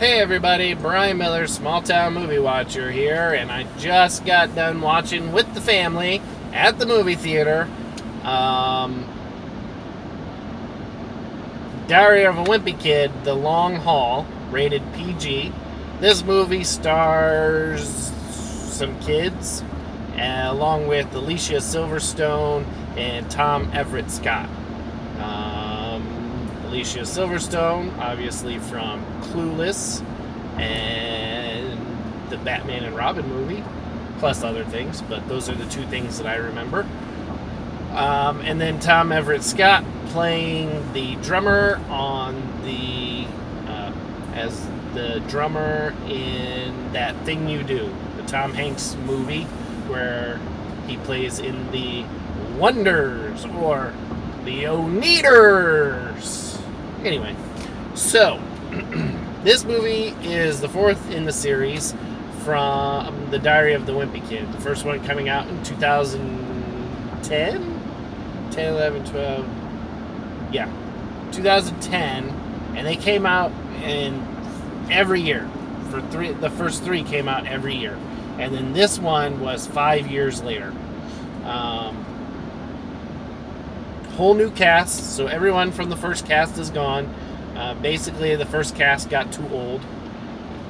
Hey everybody, Brian Miller, Small Town Movie Watcher here, and I just got done watching with the family at the movie theater. Um, Diary of a Wimpy Kid, The Long Haul, rated PG. This movie stars some kids, along with Alicia Silverstone and Tom Everett Scott. Alicia Silverstone, obviously from Clueless and the Batman and Robin movie, plus other things, but those are the two things that I remember. And then Tom Everett Scott playing the drummer on as the drummer in That Thing You Do, the Tom Hanks movie, where he plays in the Wonders or the Oneaters. Anyway, so this movie is the fourth in the series from the Diary of the Wimpy Kid. The first one coming out in 2010? 10, 11, 12. Yeah, 2010. And they came out in every year. The first three came out every year. And then this one was 5 years later. Whole new cast, so everyone from the first cast is gone. Basically, the first cast got too old,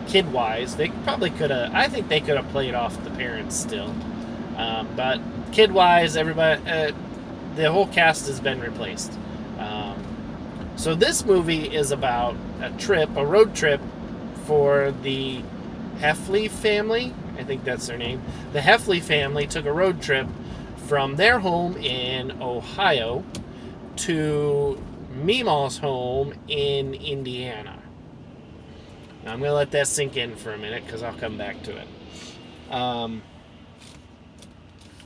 kid-wise. They probably could have. I think they could have played off the parents still, but kid-wise, everybody, the whole cast has been replaced. So this movie is about a road trip for the Heffley family. I think that's their name. The Heffley family took a road trip from their home in Ohio to Meemaw's home in Indiana. Now I'm going to let that sink in for a minute because I'll come back to it.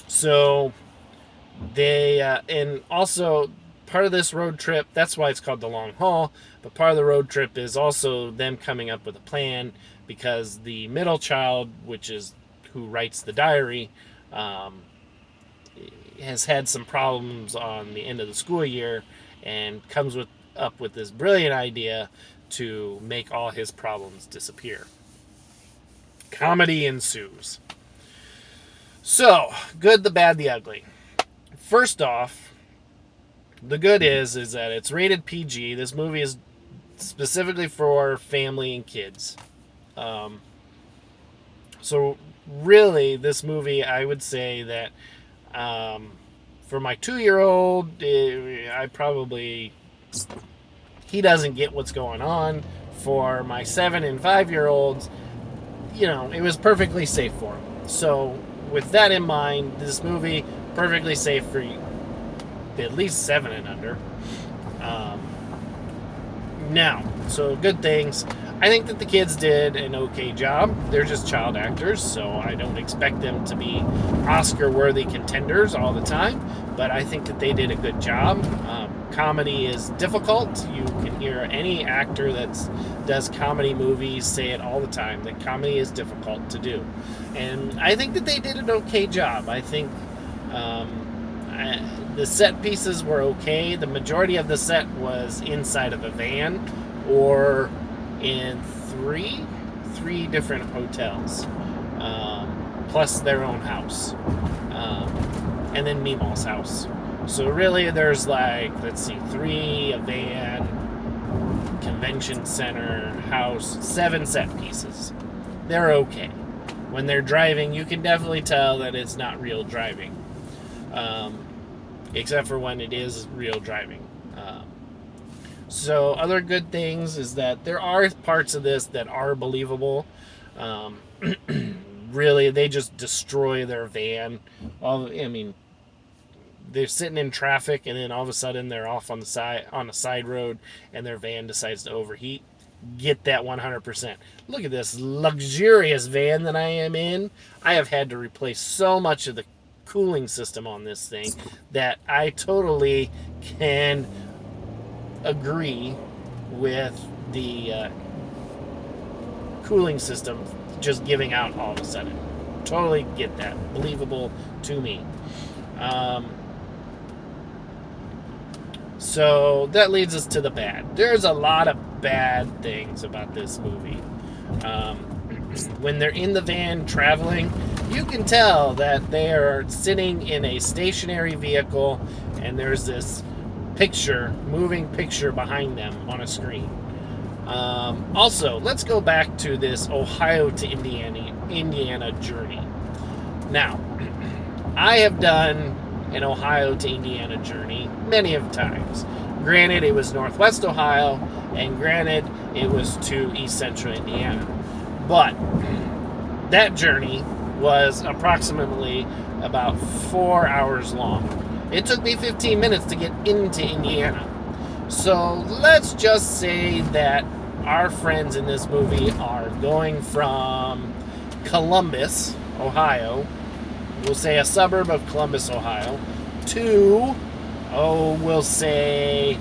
So they, and also part of this road trip, that's why it's called the Long Haul, but part of the road trip is also them coming up with a plan because the middle child, which is who writes the diary, has had some problems on the end of the school year and comes up with this brilliant idea to make all his problems disappear. Comedy ensues. So, good, the bad, the ugly. First off, the good is that it's rated PG. This movie is specifically for family and kids. So really, this movie, I would say that for my 2-year-old, he doesn't get what's going on. For my 7 and 5-year-olds, it was perfectly safe for them. So with that in mind, this movie, perfectly safe for at least 7 and under. Now, so good things. I think that the kids did an okay job. They're just child actors, so I don't expect them to be Oscar-worthy contenders all the time, but I think that they did a good job. Comedy is difficult. You can hear any actor that does comedy movies say it all the time, that comedy is difficult to do. And I think that they did an okay job. I think the set pieces were okay. The majority of the set was inside of a van or in three different hotels, plus their own house, and then Meemaw's house. So really there's 3, a van, convention center, house, 7 set pieces. They're okay. When they're driving, you can definitely tell that it's not real driving, except for when it is real driving. So other good things is that there are parts of this that are believable. Really, they just destroy their van. They're sitting in traffic, and then all of a sudden they're off on a side road, and their van decides to overheat. Get that 100%. Look at this luxurious van that I am in. I have had to replace so much of the cooling system on this thing that I totally can agree with the cooling system just giving out all of a sudden. Totally get that. Believable to me. So that leads us to the bad. There's a lot of bad things about this movie. When they're in the van traveling, you can tell that they are sitting in a stationary vehicle and there's this moving picture behind them on a screen. Also, let's go back to this Ohio to Indiana journey. Now, I have done an Ohio to Indiana journey many of times. Granted, it was Northwest Ohio, and granted, it was to East Central Indiana. But that journey was approximately about 4 hours long. It took me 15 minutes to get into Indiana. So let's just say that our friends in this movie are going from Columbus, Ohio, we'll say a suburb of Columbus, Ohio, to, we'll say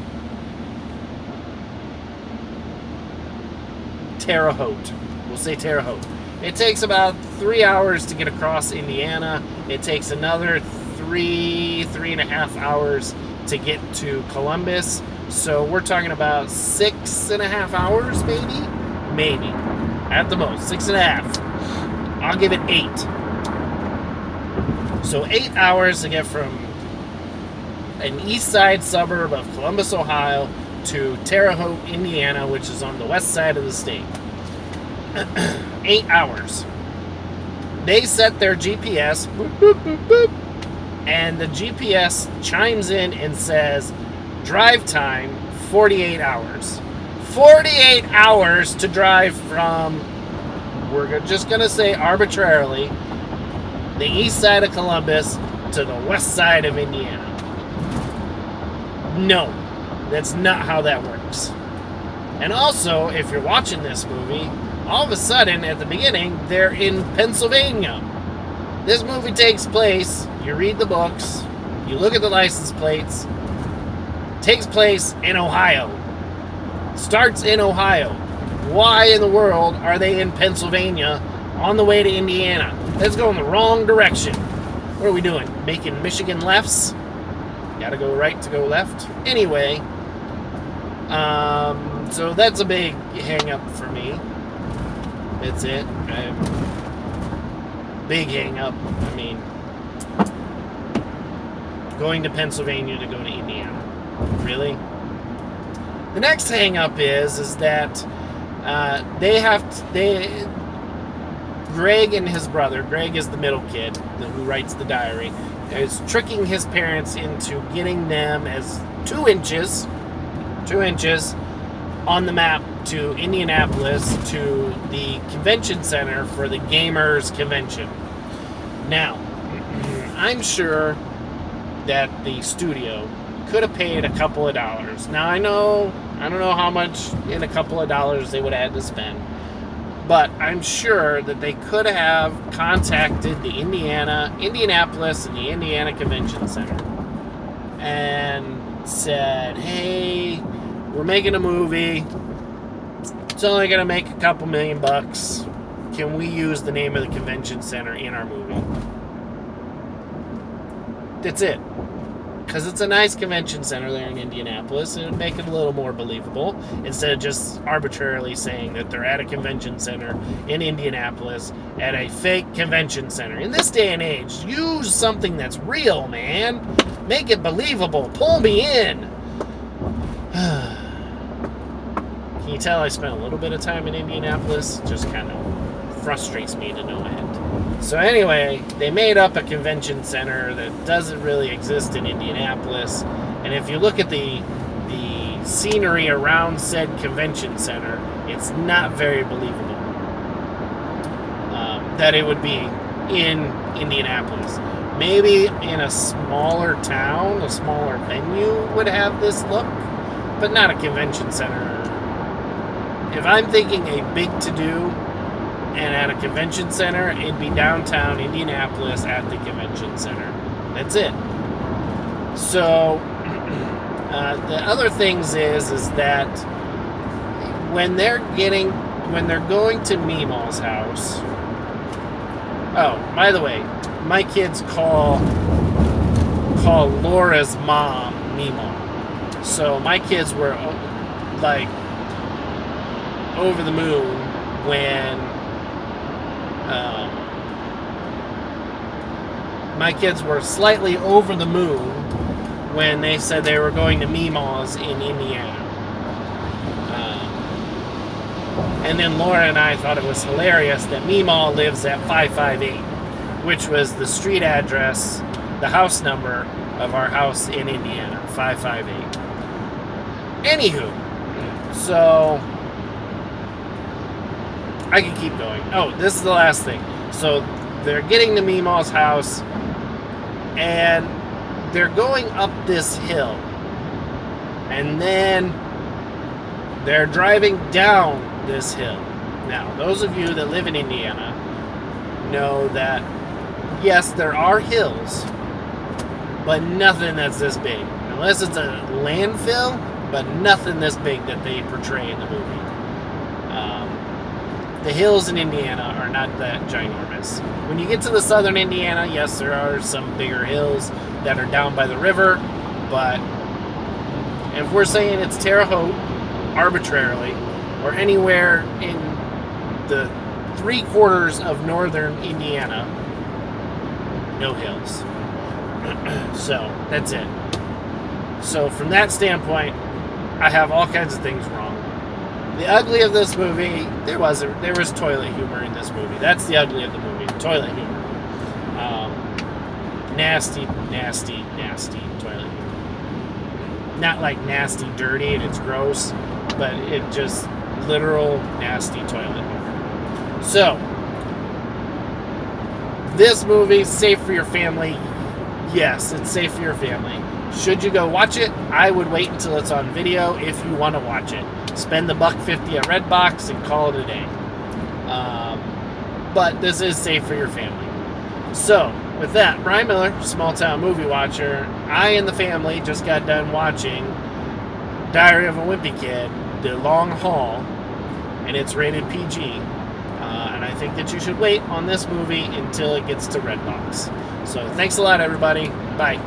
Terre Haute. We'll say Terre Haute. It takes about 3 hours to get across Indiana. It takes another three and a half hours to get to Columbus. So we're talking about 6.5 hours, maybe at the most 6.5. I'll give it 8. So 8 hours to get from an east side suburb of Columbus, Ohio, to Terre Haute, Indiana, which is on the west side of the state. 8 hours. They set their GPS, boop, boop, boop, boop, and the GPS chimes in and says, drive time, 48 hours. 48 hours to drive from, we're just going to say arbitrarily, the east side of Columbus to the west side of Indiana. No, that's not how that works. And also, if you're watching this movie, all of a sudden, at the beginning, they're in Pennsylvania. This movie takes place, you read the books, you look at the license plates, takes place in Ohio. Starts in Ohio. Why in the world are they in Pennsylvania on the way to Indiana? That's going the wrong direction. What are we doing? Making Michigan lefts? Gotta go right to go left? Anyway, so that's a big hang-up for me. That's it. Big hang-up. I mean, going to Pennsylvania to go to Indiana. Really? The next hang-up is that Greg and his brother, Greg is the middle kid who writes the diary, is tricking his parents into getting them as 2 inches on the map to Indianapolis, to the convention center for the Gamers Convention. Now, I'm sure that the studio could have paid a couple of dollars. Now, I don't know how much in a couple of dollars they would have had to spend, but I'm sure that they could have contacted the Indianapolis and the Indiana Convention Center and said, hey, we're making a movie. It's only going to make a couple $1,000,000. Can we use the name of the convention center in our movie? That's it. Because it's a nice convention center there in Indianapolis, and it would make it a little more believable instead of just arbitrarily saying that they're at a convention center in Indianapolis at a fake convention center. In this day and age, use something that's real, man. Make it believable. Pull me in. Can you tell I spent a little bit of time in Indianapolis? It just kind of frustrates me to no end. So anyway, they made up a convention center that doesn't really exist in Indianapolis. And if you look at the scenery around said convention center, it's not very believable that it would be in Indianapolis. Maybe in a smaller town, a smaller venue would have this look, but not a convention center. If I'm thinking a big to-do and at a convention center, it'd be downtown Indianapolis at the convention center. That's it. So the other things is that when they're going to Meemaw's house. Oh, by the way, my kids call Laura's mom Meemaw. So my kids were like over the moon when my kids were slightly over the moon when they said they were going to Meemaw's in Indiana. And then Laura and I thought it was hilarious that Meemaw lives at 558, which was the street address, the house number of our house in Indiana, 558. Anywho, so I can keep going. Oh, this is the last thing. So they're getting to Meemaw's house, and they're going up this hill, and then they're driving down this hill. Now, those of you that live in Indiana know that, yes, there are hills, but nothing that's this big. Unless it's a landfill, but nothing this big that they portray in the movie. The hills in Indiana are not that ginormous. When you get to the southern Indiana, yes, there are some bigger hills that are down by the river, but if we're saying it's Terre Haute, arbitrarily, or anywhere in the 3/4 of northern Indiana, no hills. So, that's it. So, from that standpoint, I have all kinds of things wrong. The ugly of this movie, there was toilet humor in this movie. That's the ugly of the movie, toilet humor. Nasty toilet humor. Not like nasty, dirty, and it's gross, but it just literal nasty toilet humor. So, this movie's safe for your family. Yes, it's safe for your family. Should you go watch it? I would wait until it's on video if you want to watch it. Spend the $1.50 at Redbox and call it a day. But this is safe for your family. So, with that, Brian Miller, Small Town Movie Watcher, I and the family just got done watching Diary of a Wimpy Kid, The Long Haul, and it's rated PG. And I think that you should wait on this movie until it gets to Redbox. So, thanks a lot, everybody. Bye.